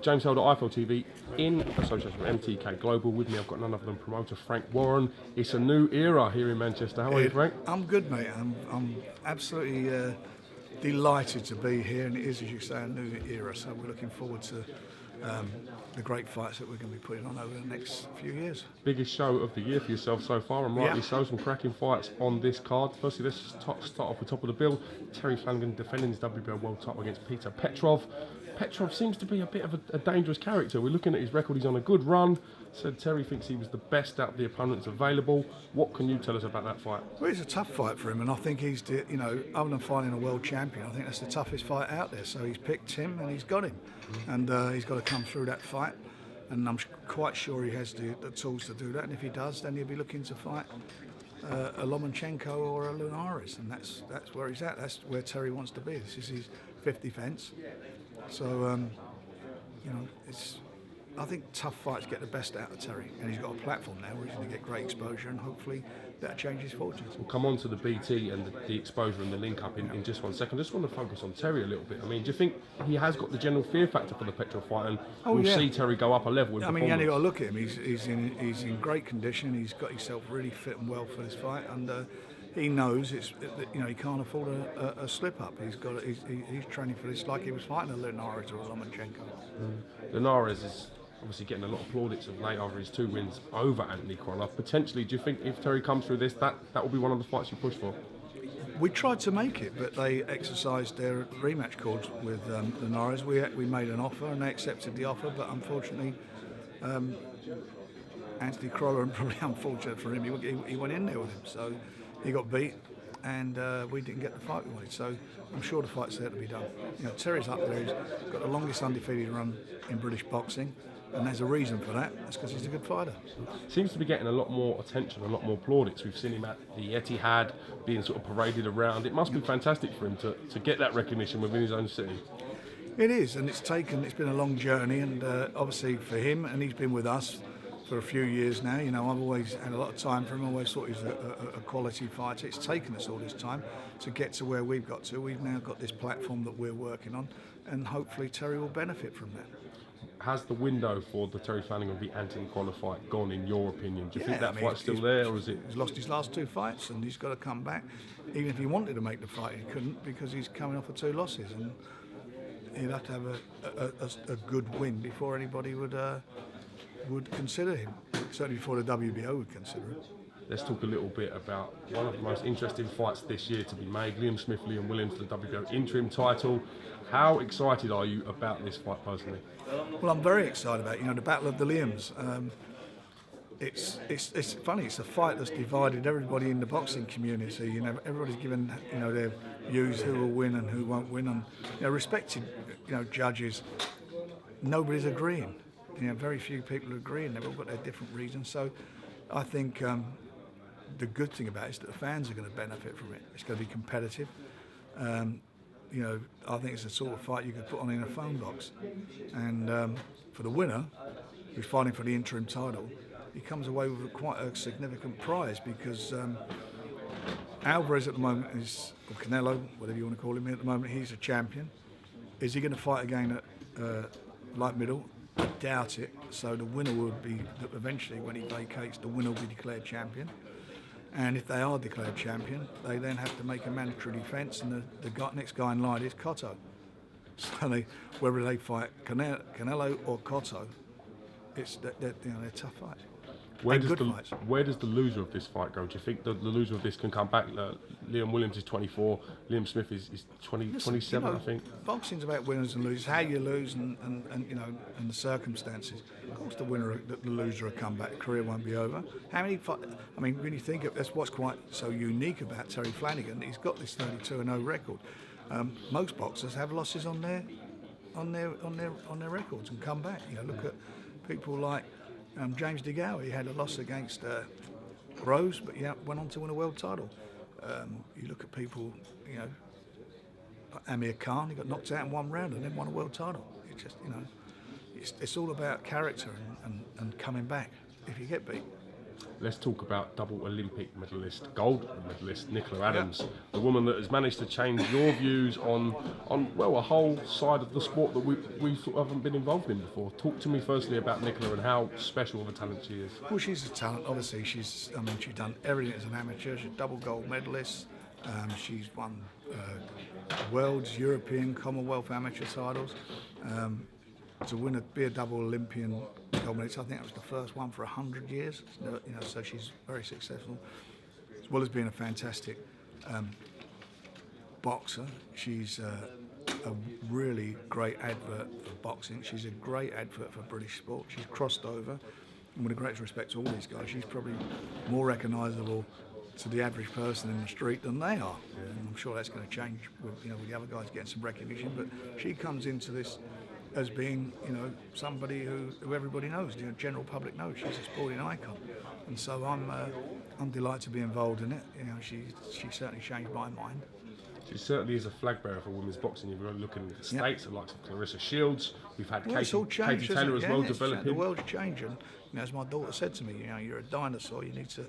James Helder, IFL TV, in association with MTK Global. With me, I've got none other than promoter Frank Warren. It's a new era here in Manchester. How are you, Frank? I'm good, mate. I'm absolutely delighted to be here, and it is, as you say, a new era. So we're looking forward to the great fights that we're going to be putting on over the next few years. Biggest show of the year for yourself so far, and rightly so. Some cracking fights on this card. Firstly, let's start off the top of the bill. Terry Flanagan defending his WBO World title against Peter Petrov. Petrov seems to be a bit of a dangerous character. We're looking at his record, he's on a good run. Said Terry thinks he was the best out of the opponents available. What can you tell us about that fight? Well, it's a tough fight for him, and I think he's, other than fighting a world champion, I think that's the toughest fight out there. So he's picked him, and he's got him. And he's got to come through that fight. And I'm quite sure he has the tools to do that. And if he does, then he'll be looking to fight a Lomachenko or a Linares. And that's where he's at. That's where Terry wants to be. This is his fifth defence. So, I think tough fights get the best out of Terry, and he's got a platform now where he's going to get great exposure, and hopefully that'll change his fortunes. We'll come on to the BT and the exposure and the link up in just 1 second. I just want to focus on Terry a little bit. I mean, do you think he has got the general fear factor for the Petrov fight, and we'll see Terry go up a level? I mean, you only got to look at him. He's in great condition. He's got himself really fit and well for this fight, and he knows he can't afford a slip up. He's training for this like he was fighting a Linares or a Lomachenko. Linares is obviously getting a lot of plaudits of late after his 2 wins over Anthony Krylov. Potentially, do you think if Terry comes through this, that will be one of the fights you push for? We tried to make it, but they exercised their rematch clause with Linares. We made an offer, and they accepted the offer, but unfortunately, Anthony Krylov, and probably unfortunate for him, he went in there with him, so he got beat, and we didn't get the fight we wanted. So I'm sure the fight's there to be done. Terry's up there. He's got the longest undefeated run in British boxing. And there's a reason for that. That's because he's a good fighter. Seems to be getting a lot more attention, a lot more plaudits. We've seen him at the Etihad being sort of paraded around. It must be fantastic for him to get that recognition within his own city. It is, and it's been a long journey, and obviously for him, and he's been with us for a few years now. I've always had a lot of time for him. I always thought he was a quality fighter. It's taken us all this time to get to where we've got to. We've now got this platform that we're working on, and hopefully Terry will benefit from that. Has the window for the Terry Flanagan v Anthony Krylov fight gone, in your opinion? Do you think that fight's still there, or is it? He's lost his last 2 fights, and he's got to come back. Even if he wanted to make the fight, he couldn't, because he's coming off of 2 losses, and he'd have to have a good win before anybody would consider him. Certainly before the WBO would consider him. Let's talk a little bit about one of the most interesting fights this year to be made. Liam Smith, Liam Williams for the WBO interim title. How excited are you about this fight personally? Well, I'm very excited about it. The Battle of the Liams. It's funny. It's a fight that's divided everybody in the boxing community. Everybody's given their views, who will win and who won't win, and respected judges. Nobody's agreeing. Very few people are agreeing. They've all got their different reasons. So I think the good thing about it is that the fans are going to benefit from it. It's going to be competitive. I think it's the sort of fight you could put on in a phone box. And for the winner, who's fighting for the interim title, he comes away with quite a significant prize, because Alvarez at the moment is, or Canelo, whatever you want to call him at the moment, he's a champion. Is he going to fight again at light middle? I doubt it. So the winner will be, eventually when he vacates, the winner will be declared champion. And if they are declared champion, they then have to make a mandatory defence, and the next guy in line is Cotto. So whether they fight Canelo or Cotto, they're tough fights. Where does the loser of this fight go? Do you think the loser of this can come back? Liam Williams is 24, Liam Smith is 27, I think. Boxing's about winners and losers, how you lose and the circumstances. Of course the loser will come back, the career won't be over. How many when you think of that's what's quite so unique about Terry Flanagan, he's got this 32-0 record. Most boxers have losses on their records and come back. Look at people like James DeGow. He had a loss against Rose, but went on to win a world title. You look at people, like Amir Khan. He got knocked out in 1 round and then won a world title. It's just, it's all about character and coming back if you get beat. let's talk about double Olympic medalist, gold medalist Nicola Adams, the woman that has managed to change your views on well, a whole side of the sport that we sort of haven't been involved in before. Talk to me firstly about Nicola and how special of a talent she is. Well, she's a talent. Obviously, she's done everything as an amateur. She's a double gold medalist. She's won world's, European, Commonwealth amateur titles. To win be a double Olympian gold medalist, I think that was the first one for 100 years. So she's very successful, as well as being a fantastic boxer. She's a really great advert for boxing. She's a great advert for British sport. She's crossed over, and with the greatest respect to all these guys, she's probably more recognisable to the average person in the street than they are. And I'm sure that's going to change with the other guys getting some recognition. But she comes into this as being, somebody who everybody knows, the general public knows. She's a sporting icon, and so I'm delighted to be involved in it. She certainly changed my mind. She certainly is a flag bearer for women's boxing. If you're looking at the States, the likes of Clarissa Shields, we've had Katie Taylor as well developing. The world's changing. As my daughter said to me, you're a dinosaur. You need to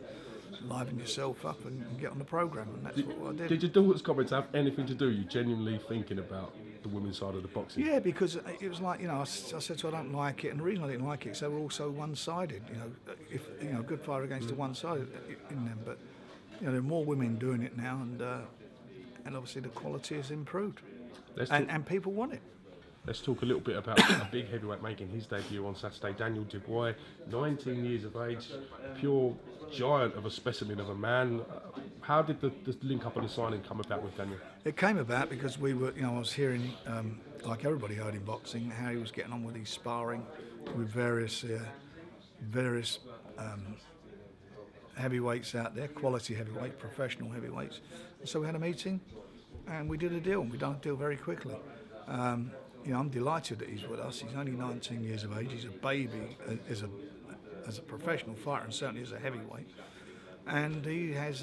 liven yourself up and get on the programme, and that's what I did. Did your daughter's comments have anything to do? You genuinely thinking about the women's side of the boxing? Yeah, because it was like, I said to her, I don't like it, and the reason I didn't like it is they were all so one-sided. If a good fighter against the one-sided in them, but there are more women doing it now, and obviously the quality has improved, and people want it. Let's talk a little bit about a big heavyweight making his debut on Saturday, Daniel Dubois, 19 years of age, pure giant of a specimen of a man. How did the link up and the signing come about with Daniel? It came about because we were, I was hearing, like everybody heard in boxing, how he was getting on with his sparring with various heavyweights out there, quality heavyweight, professional heavyweights. And so we had a meeting, and we did a deal, and we done a deal very quickly. I'm delighted that he's with us. He's only 19 years of age. He's a baby as a professional fighter, and certainly as a heavyweight. And he's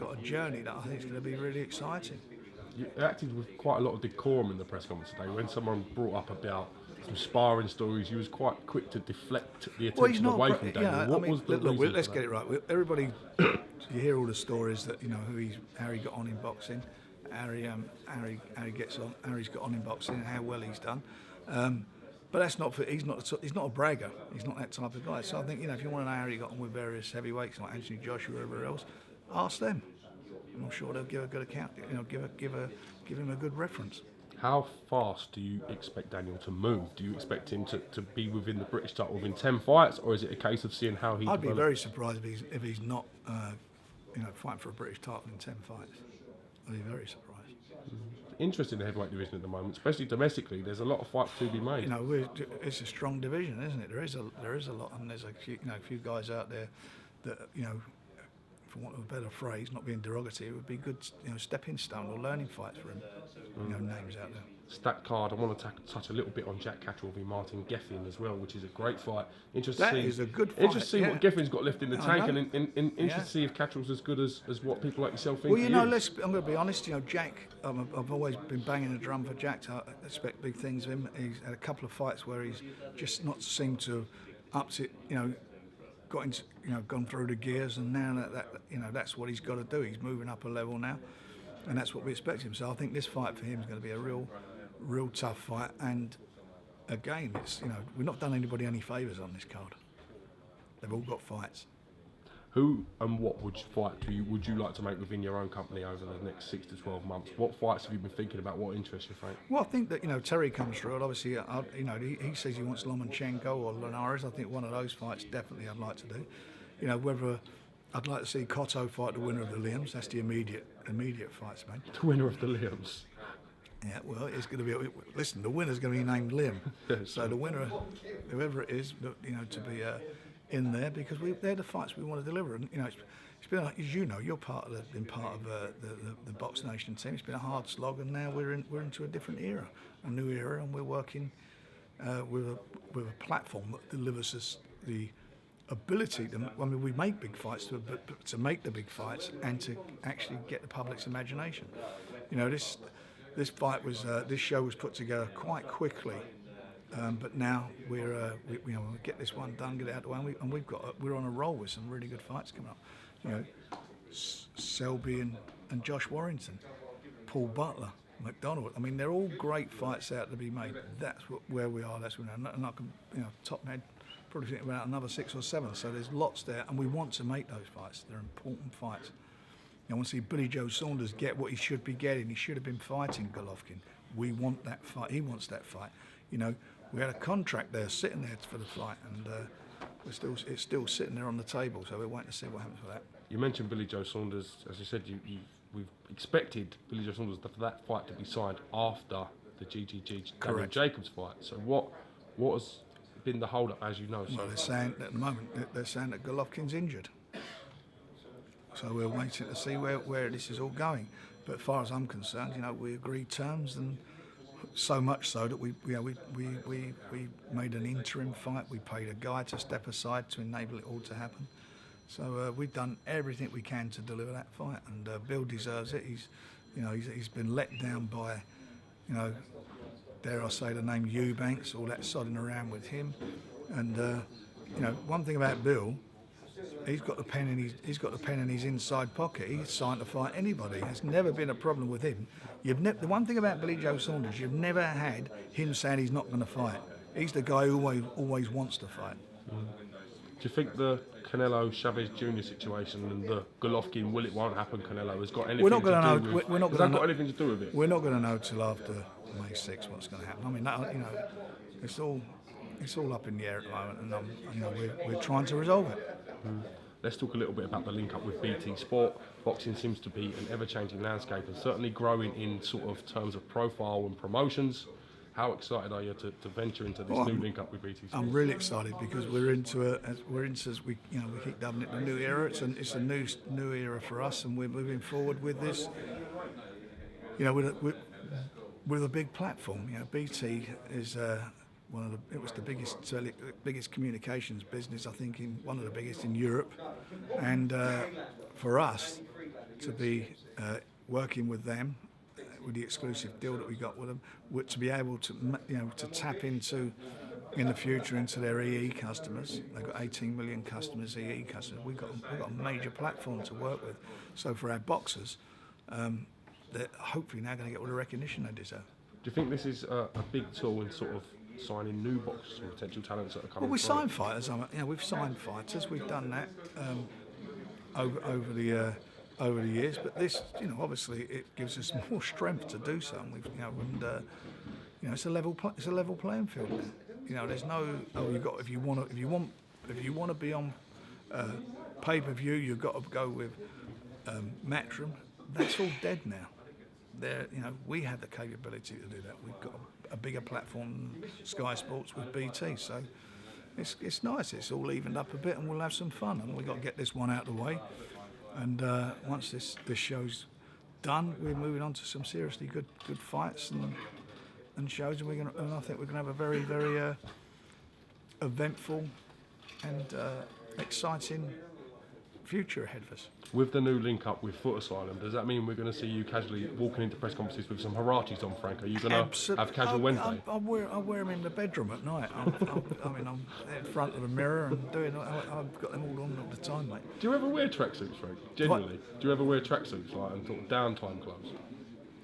got a journey that I think is going to be really exciting. You acted with quite a lot of decorum in the press conference today. When someone brought up about some sparring stories, you was quite quick to deflect the attention away from Daniel. Let's get it right. Everybody, you hear all the stories that how he got on in boxing. Harry's got on in boxing and how well he's done, but that's not he's not a bragger. He's not that type of guy. So I think if you want to know how he got on with various heavyweights like Anthony Joshua or whoever else, ask them. And I'm sure they'll give a good account. Give him a good reference. How fast do you expect Daniel to move? Do you expect him to be within the British title within 10 fights, or is it a case of seeing how he? I'd be very surprised if he's not fighting for a British title in 10 fights. I'd be very surprised. Interesting, the heavyweight division at the moment, especially domestically. There's a lot of fights to be made. It's a strong division, isn't it? There is a lot, and there's a few guys out there that for want of a better phrase, not being derogatory, it would be good, stepping stone or learning fights for him. Names out there. Stat card. I want to touch a little bit on Jack Catterall v Martin Geffen as well, which is a great fight. That is a good fight. Interesting to see what Geffen's got left in the tank, and interesting to see if Catterall's as good as what people like yourself think. Well, I'm going to be honest. Jack, I've always been banging the drum for Jack. I expect big things of him. He's had a couple of fights where he's just not seemed to upped it. Got into, gone through the gears, and now that's what he's got to do. He's moving up a level now, and that's what we expect him. So I think this fight for him is going to be a real tough fight. And again, it's we've not done anybody any favours on this card. They've all got fights. Who and what would you like to make within your own company over the next 6 to 12 months? What fights have you been thinking about? What interests you, Frank? Well, I think that Terry comes through. And obviously, he says he wants Lomachenko or Linares. I think one of those fights definitely I'd like to do. Whether I'd like to see Cotto fight the winner of the Liams. That's the immediate fights, man. The winner of the Liams. Yeah, well, it's going to be. Listen, the winner's going to be named Liam. So the winner, whoever it is, to be in there, because they're the fights we want to deliver. And it's been, as you're been part of the BoxNation team. It's been a hard slog, and now we're into a different era, a new era, and we're working with a platform that delivers us the ability to. We make big fights, but to make the big fights and to actually get the public's imagination. This fight was this show was put together quite quickly, But now we get this one done, get it out of the way, and we're on a roll with some really good fights coming up. You know, Selby and Josh Warrington, Paul Butler, McDonald. I mean, they're all great fights out to be made. That's where we are. That's where we are. And I can, top head, probably think about another 6 or 7. So there's lots there, and we want to make those fights. They're important fights. I want to see Billy Joe Saunders get what he should be getting. He should have been fighting Golovkin. We want that fight. He wants that fight. You know, we had a contract there sitting there for the fight, and it's still sitting there on the table. So we're waiting to see what happens with that. You mentioned Billy Joe Saunders. As you said, we've expected Billy Joe Saunders for that fight to be signed after the GGG Daniel Jacobs fight. So what has been the hold-up, as you know? Well, they're saying at the moment they're saying that Golovkin's injured. So we're waiting to see where this is all going. But as far as I'm concerned, we agreed terms, and so much so that we made an interim fight. We paid a guy to step aside to enable it all to happen. So we've done everything we can to deliver that fight, and Bill deserves it. He's been let down by, dare I say the name Eubanks, all that sodding around with him. And one thing about Bill, he's got the pen in his inside pocket. He's signed to fight anybody. There's never been a problem with him. The one thing about Billy Joe Saunders, you've never had him saying he's not going to fight. He's the guy who always wants to fight. Do you think the Canelo Chavez Jr. situation and the Golovkin will it won't happen Canelo has got anything to do with? Has that got anything to do with it? We're not going to know till after May 6 what's going to happen. I mean, it's all up in the air at the moment, and we're trying to resolve it. Let's talk a little bit about the link up with BT Sport. Boxing seems to be an ever-changing landscape and certainly growing in sort of terms of profile and promotions. How excited are you to venture into this new link up with BT Sport? I'm really excited because we're into as we keep dubbing it the new era. It's a new era for us, and we're moving forward with this. With a big platform. BT is it was the biggest communications business, I think, one of the biggest in Europe, and for us to be working with them, with the exclusive deal that we got with them, to be able to to tap into in the future into their EE customers. They've got 18 million customers, EE customers. We've got a major platform to work with. So for our boxers, they're hopefully now going to get all the recognition they deserve. Do you think this is a big tool in sort of signing new boxers and potential talents that are coming? Well, we signed fighters. We've signed fighters. We've done that over the years. But this, obviously, it gives us more strength to do so. And it's a level playing field now. There's no if you want to be on pay-per-view, you've got to go with Matchroom. That's all dead now. We have the capability to do that. We've got a bigger platform than Sky Sports with BT, so it's nice. It's all evened up a bit, and we'll have some fun. And we've got to get this one out of the way. And once this show's done, we're moving on to some seriously good fights and shows, and I think we're going to have a very, very eventful and exciting future ahead of us. With the new link up with Foot Asylum, does that mean we're going to see you casually walking into press conferences with some Harachis on, Frank? Are you going to have casual Wednesday? I wear them in the bedroom at night. I'm in front of the mirror and I've got them all on all the time, mate. Do you ever wear tracksuits, Frank? Genuinely? Do you ever wear tracksuits and sort of downtime clothes?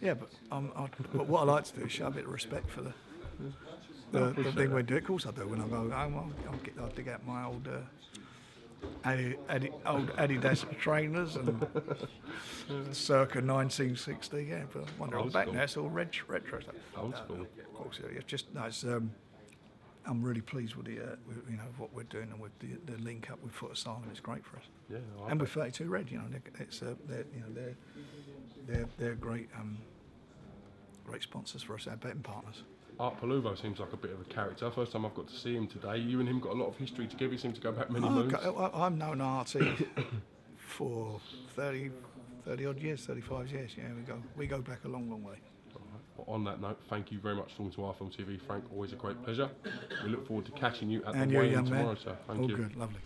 Yeah, but what I like to do is show a bit of respect for the thing we do. Of course I do. When I go home, I'll dig out my old Adidas trainers and circa 1960. Yeah, but when I'm back now, it's all retro stuff. Old school. Of course, yeah. It's just nice. I'm really pleased with what we're doing, and with the link up with Foot Asylum. It's great for us. Yeah, and with 32 Red, they're great sponsors for us, our betting partners. Art Paluvo seems like a bit of a character. First time I've got to see him today. You and him got a lot of history together. You seem to go back many moons. I've known Artie for 30 odd years, 35 years. Yeah, we go back a long, long way. Well, on that note, thank you very much for talking to iFilm TV, Frank. Always a great pleasure. We look forward to catching you at and the weigh-in young tomorrow, man. sir. Thank all you. Good, lovely.